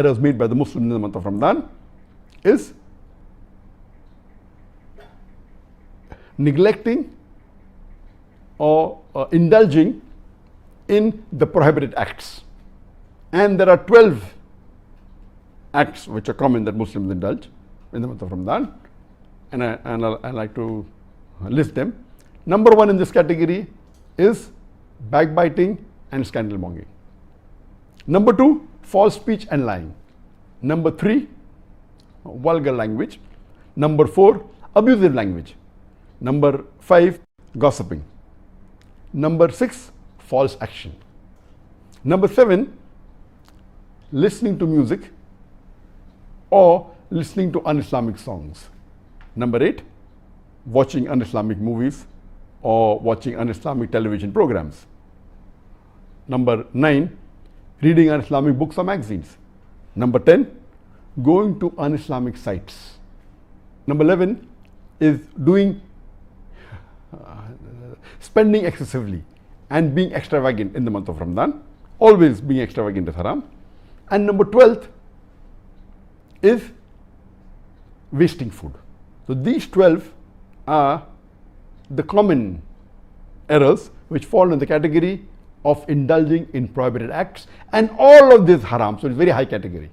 errors made by the Muslims in the month of Ramadan is neglecting or indulging in the prohibited acts. And there are 12 acts which are common that Muslims indulge in the month of Ramadan, and I like to list them. Number 1 in this category is backbiting and scandal mongering. Number 2, false speech and lying. Number 3, vulgar language. Number 4, abusive language. Number 5, gossiping. Number 6, false action. Number 7, listening to music or listening to un-Islamic songs. Number 8, watching un-Islamic movies or watching un-Islamic television programs. Number 9, reading un-Islamic books or magazines. Number 10, going to un-Islamic sites. Number 11 is doing spending excessively and being extravagant in the month of Ramadan. Always being extravagant is haram. And number 12 is wasting food. So these 12 are the common errors which fall in the category of indulging in prohibited acts, and all of this haram. So it's very high category.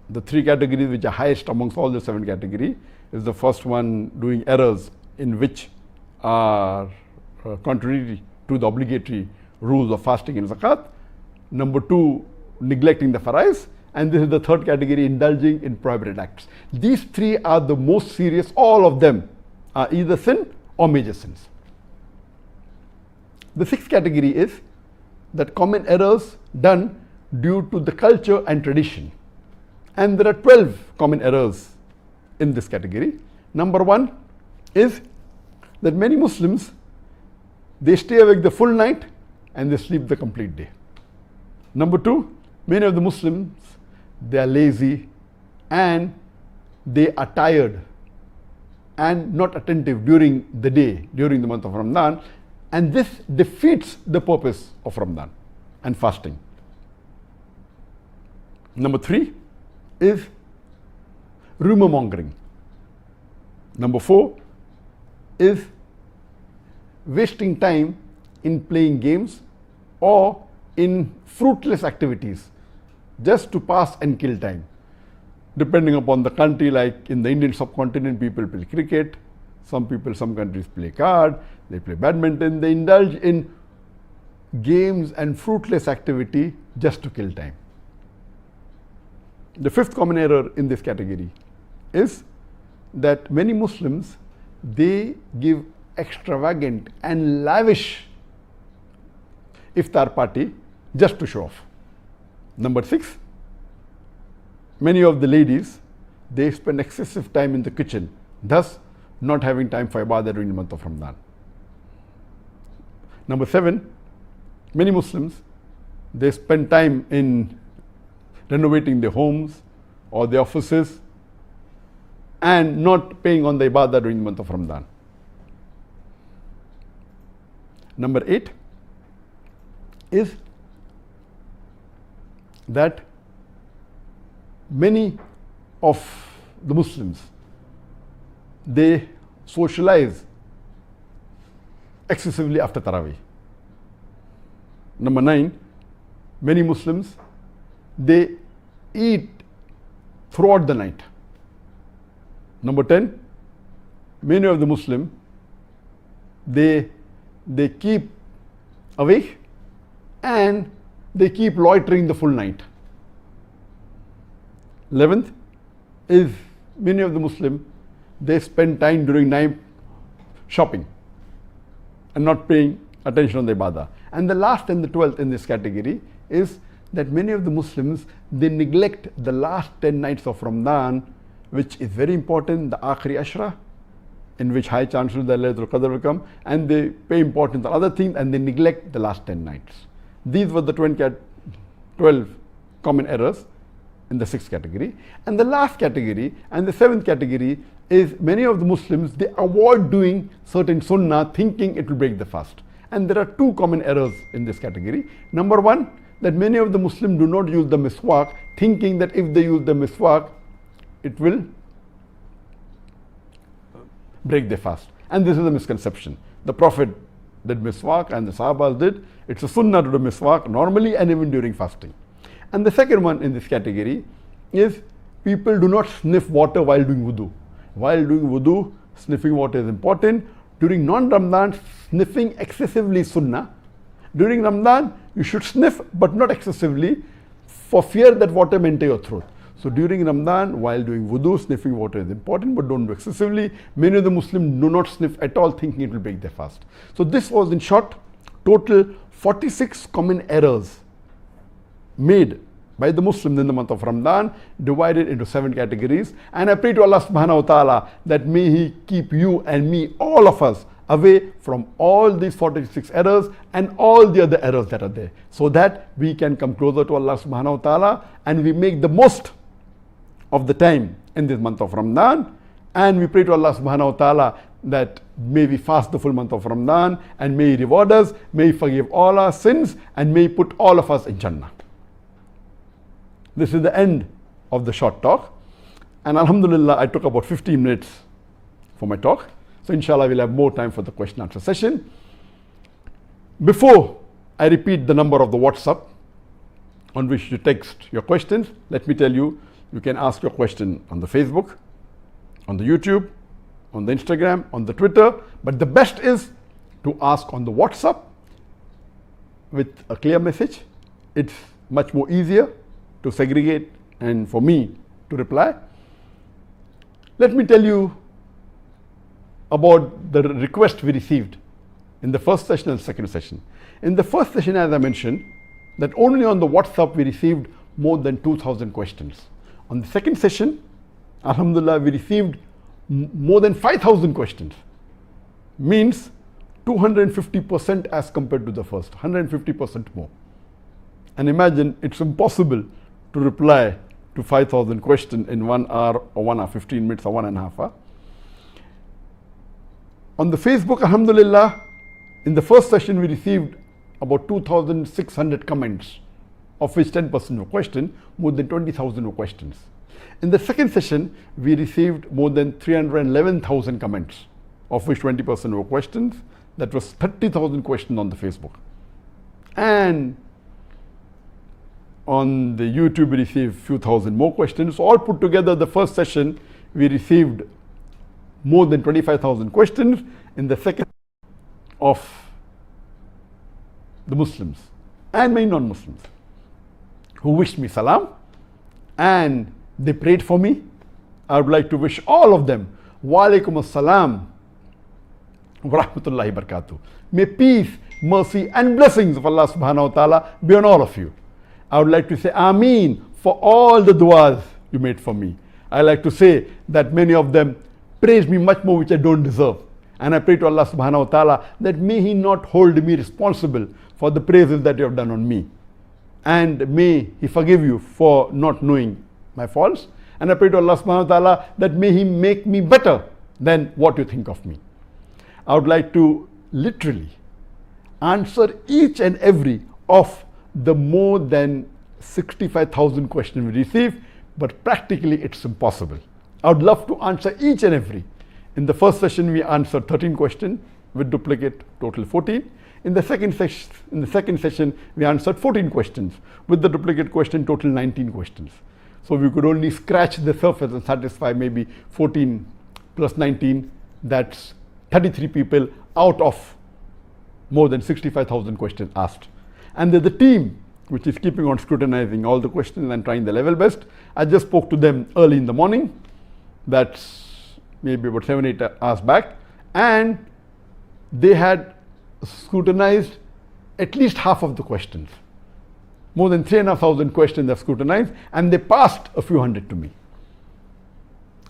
The 3 categories which are highest amongst all the 7 categories is the first one, doing errors in which are contrary to the obligatory rules of fasting and zakat. Number 2, neglecting the farais. And this is the 3rd category, indulging in prohibited acts. These 3 are the most serious. All of them are either sin or major sins. The 6th category is that common errors done due to the culture and tradition. And there are 12 common errors in this category. Number 1 is that many Muslims, they stay awake the full night and they sleep the complete day. Number 2, many of the Muslims, they are lazy and they are tired and not attentive during the day, during the month of Ramadan, and this defeats the purpose of Ramadan and fasting. Number 3 is rumor mongering. Number 4 is wasting time in playing games or in fruitless activities just to pass and kill time. Depending upon the country, like in the Indian subcontinent, people play cricket, some countries play card, they play badminton, they indulge in games and fruitless activity just to kill time. The 5th common error in this category is that many Muslims, they give extravagant and lavish iftar party just to show off. Number 6, many of the ladies, they spend excessive time in the kitchen, thus not having time for ibadah during the month of Ramadan. Number 7, many Muslims, they spend time in renovating their homes or their offices and not paying on the ibadah during the month of Ramadan. Number 8 is that many of the Muslims, they socialize excessively after Taraweeh. Number 9, many Muslims, they eat throughout the night. Number 10, many of the Muslims, they keep awake and they keep loitering the full night. 11th is many of the Muslims, they spend time during night shopping and not paying attention on the ibadah. And the last and the 12th in this category is that many of the Muslims, they neglect the last 10 nights of Ramadan, which is very important, the Akhiri Ashra, in which high chances that Laylatul Qadr will come, and they pay importance on other things and they neglect the last 10 nights. These were the 12 common errors in the 6th category. And the last category and the 7th category is many of the Muslims, they avoid doing certain sunnah thinking it will break the fast. And there are 2 common errors in this category. Number 1, that many of the Muslims do not use the miswak, thinking that if they use the miswak, it will break their fast. And this is a misconception. The Prophet did miswak and the Sahabas did. It's a sunnah to do miswak normally and even during fasting. And the second one in this category is people do not sniff water while doing wudu. While doing wudu, sniffing water is important. During non-Ramadan, sniffing excessively is sunnah. During Ramadan, you should sniff but not excessively for fear that water may enter your throat. So during Ramadan, while doing wudu, sniffing water is important, but don't do excessively. Many of the Muslims do not sniff at all, thinking it will break their fast. So this was, in short, total 46 common errors made by the Muslims in the month of Ramadan, divided into 7 categories. And I pray to Allah subhanahu wa ta'ala that may He keep you and me, all of us, away from all these 46 errors and all the other errors that are there, so that we can come closer to Allah subhanahu wa ta'ala and we make the most of the time in this month of Ramadan. And we pray to Allah subhanahu wa ta'ala that may we fast the full month of Ramadan and may He reward us, may He forgive all our sins, and may He put all of us in Jannah. This is the end of the short talk. And Alhamdulillah, I took about 15 minutes for my talk. So inshallah, we'll have more time for the question answer session. Before I repeat the number of the WhatsApp on which you text your questions, let me tell you, you can ask your question on the Facebook, on the YouTube, on the Instagram, on the Twitter, but the best is to ask on the WhatsApp with a clear message. It's much more easier to segregate and for me to reply. Let me tell you about the request we received in the first session and second session. In the first session, as I mentioned, that only on the WhatsApp we received more than 2,000 questions. On the second session, Alhamdulillah, we received more than 5,000 questions. Means 250% as compared to the first, 150% more. And imagine, it's impossible to reply to 5,000 questions in 1 hour or 1 hour 15 minutes or 1.5 hours. On the Facebook, Alhamdulillah, in the first session we received about 2,600 comments, of which 10% were questions, more than 20,000 were questions. In the second session, we received more than 311,000 comments, of which 20% were questions. That was 30,000 questions on the Facebook. And on the YouTube, we received a few thousand more questions. So all put together, the first session, we received more than 25,000 questions. In the second, of the Muslims and many non-Muslims who wished me salam and they prayed for me. I would like to wish all of them wa alaikum assalam wa rahmatullahi barakatuh. May peace, mercy and blessings of Allah subhanahu wa ta'ala be on all of you. I would like to say Ameen for all the du'as you made for me. I like to say that many of them praise me much more, which I don't deserve. And I pray to Allah subhanahu wa ta'ala that may He not hold me responsible for the praises that you have done on me. And may He forgive you for not knowing my faults. And I pray to Allah subhanahu wa ta'ala that may He make me better than what you think of me. I would like to literally answer each and every of the more than 65,000 questions we receive, but practically it's impossible. I would love to answer each and every. In the first session, we answered 13 questions with duplicate, total 14. In the second session, we answered 14 questions with the duplicate question, total 19 questions. So we could only scratch the surface and satisfy maybe 14 plus 19. That's 33 people out of more than 65,000 questions asked. And there's a team which is keeping on scrutinizing all the questions and trying their level best. I just spoke to them early in the morning. That's maybe about 7-8 hours back. And they had scrutinized at least half of the questions. More than 3,500 questions they've scrutinized, and they passed a few hundred to me.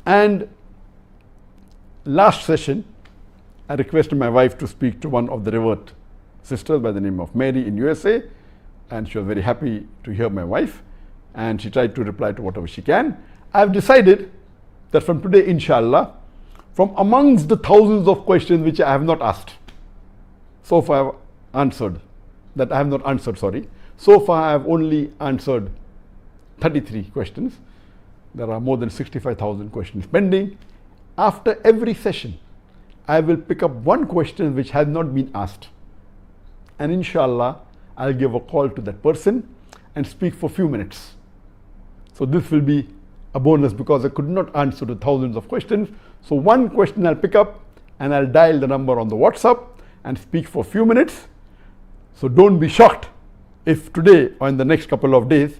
And last session, I requested my wife to speak to one of the revert sisters by the name of Mary in USA, and she was very happy to hear my wife, and she tried to reply to whatever she can. I've decided that from today, inshallah, from amongst the thousands of questions which I have not asked, so far I have answered, that I have not answered, sorry, So far I have only answered 33 questions. There are more than 65,000 questions pending. After every session, I will pick up one question which has not been asked. And inshallah, I'll give a call to that person and speak for a few minutes. So this will be a bonus because I could not answer the thousands of questions. So one question I'll pick up and I'll dial the number on the WhatsApp and speak for a few minutes. So don't be shocked if today or in the next couple of days